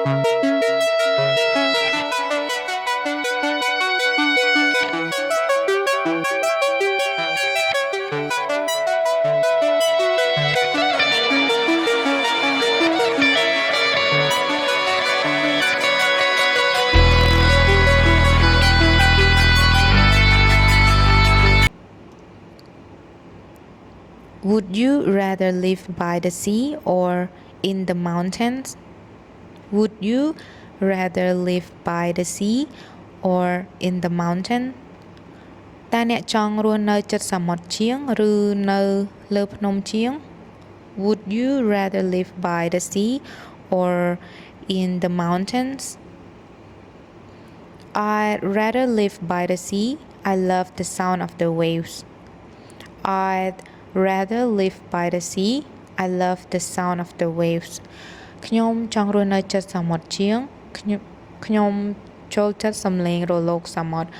Would you rather live by the sea or in the mountains? Would you rather live by the sea or in the mountain? តើអ្នកចង់រស់នៅជិតសមុទ្រជាងឬនៅលើភ្នំជាង Would you rather live by the sea or in the mountains? I'd rather live by the sea. I love the sound of the waves. I'd rather live by the sea. I love the sound of the waves. ខ្ញុំចង់រស់នៅជិតសមុទ្រជាងខ្ញុំចូលចិត្តសំឡេងរលកសមុទ្រ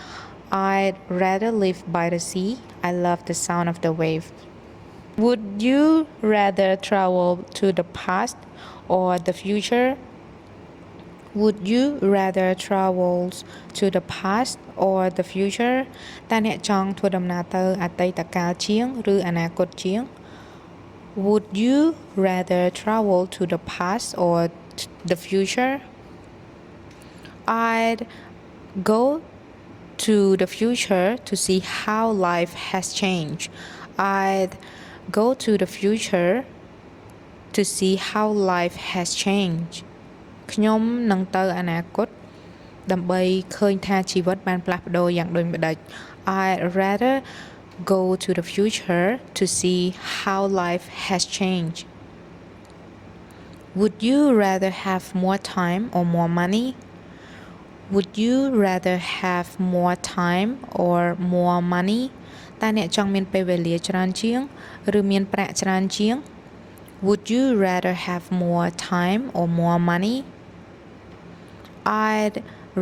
I'd rather live by the sea. I love the sound of the waves. Would you rather travel to the past or the future? Would you rather travel to the past or the future? តើអ្នកចង់ធ្វើដំណើរទៅអតីតកាលជាងឬអនាគតជាង Would you rather travel to the past or the future? I'd go to the future to see how life has changed. I'd go to the future to see how life has changed. ខ្ញុំនឹងទៅអនាគតដើម្បីឃើញថាជីវិតបានផ្លាស់ប្ដូរយ៉ាងដូចម្តេច I'd rather go to the future to see how life has changed. Would you rather have more time or more money? Would you rather have more time or more money? តើអ្នកចង់មានពេលវេលាច្រើនជាងឬមានប្រាក់ច្រើនជាង Would you rather have more time or more money? I'd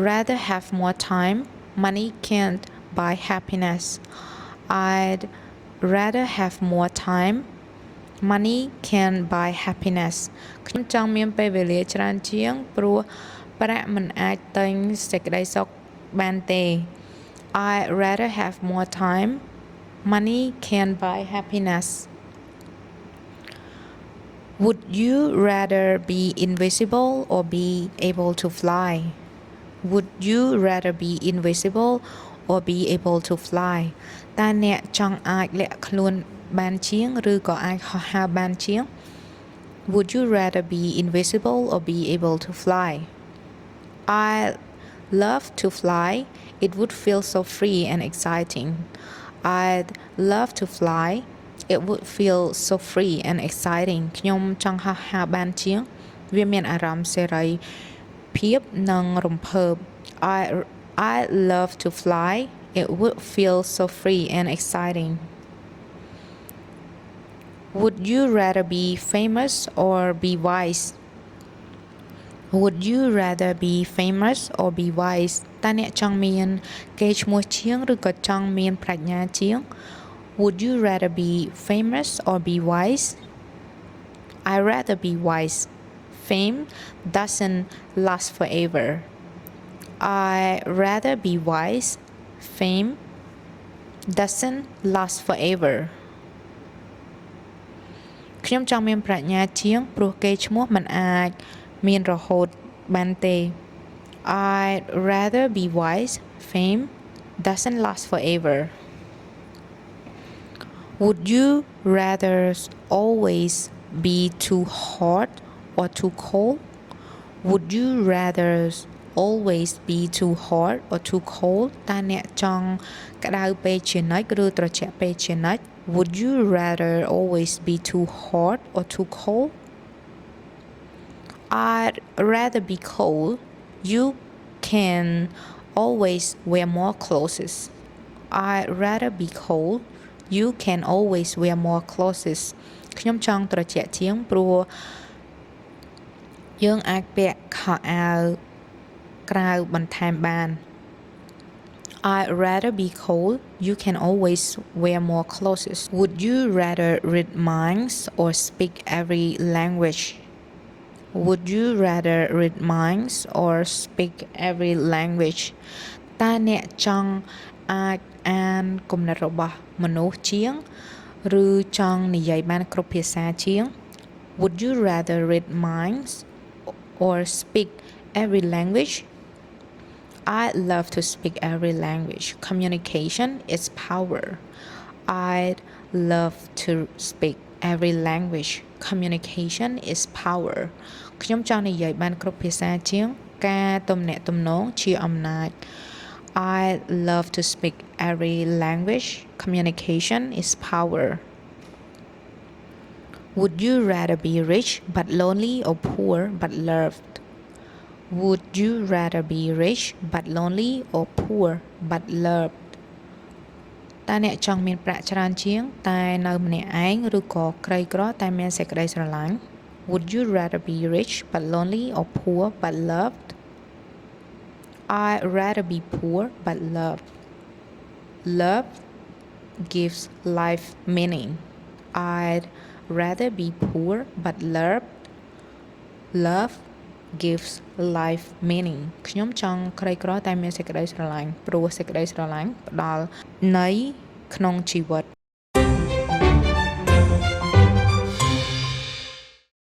rather have more time. Money can't buy happiness. I'd rather have more time. Money can buy happiness. ខ្ញុំចង់មានពេលវេលាច្រើនជាងព្រោះប្រាក់មិនអាចទិញសេចក្តីសុខបានទេ I'd rather have more time. Money can buy happiness. Would you rather be invisible or be able to fly? Would you rather be invisible or be able to fly? តើអ្នកចង់អាចលាក់ខ្លួនបានជាងឬក៏អាចហោះហើរបានជាង Would you rather be invisible or be able to fly? I love to fly. It would feel so free and exciting. I'd love to fly. It would feel so free and exciting. ខ្ញុំចង់ហោះហើរបានជាងវាមានអារម្មណ៍សេរីភាពនិងរំភើប I love to fly. It would feel so free and exciting. Would you rather be famous or be wise? Would you rather be famous or be wise? តើអ្នកចង់មានកេរ្តិ៍ឈ្មោះជាងឬក៏ចង់មានប្រាជ្ញាជាង Would you rather be famous or be wise? I'd rather be wise. Fame doesn't last forever. I'd rather be wise. Fame doesn't last forever. ខ្ញុំចង់មានប្រាជ្ញាជាងព្រោះកេរ្តិ៍ឈ្មោះមិនអាចមានរហូតបានទេ I'd rather be wise. Fame doesn't last forever. Would you rather always be too hot or too cold? Would you rather always be too hot or too cold? តើអ្នកចង់ក្តៅពេលជានិច្ចឬត្រជាក់ពេលជានិច្ច Would you rather always be too hot or too cold? I'd rather be cold. You can always wear more clothes. I'd rather be cold. You can always wear more clothes. ខ្ញុំចង់ត្រជាក់ជាងព្រោះយើងអាចពាក់ខោអាវក្រៅបន្ថែមបាន I'd rather be cold. You can always wear more clothes. Would you rather read minds or speak every language? Would you rather read minds or speak every language តើអ្នកចង់អាចអានគំនិតរបស់មនុស្សជាងឬចង់និយាយបានគ្រប់ភាសាជាង Would you rather read minds or speak every language I love to speak every language communication is power I'd love to speak every language communication is power ខ្ញុំចង់និយាយបានគ្រប់ភាសាជាងការទំនាក់ទំនងជាអំណាច I love to speak every language communication is power Would you rather be rich but lonely or poor but loved Would you rather be rich but lonely or poor but loved តើអ្នកចង់មានប្រាក់ច្រើនជាងតែនៅម្នាក់ឯងឬក៏ក្រីក្រតែមានសេចក្តីស្រឡាញ់ Would you rather be rich but lonely or poor but loved I'd rather be poor but loved Love gives life meaning I'd rather be poor but loved Love gives life meaning ខ្ញុំចង់ក្រីក្រតែមានសេចក្តីស្រឡាញ់ព្រោះសេចក្តីស្រឡាញ់ផ្ដល់ន័យក្នុងជីវិត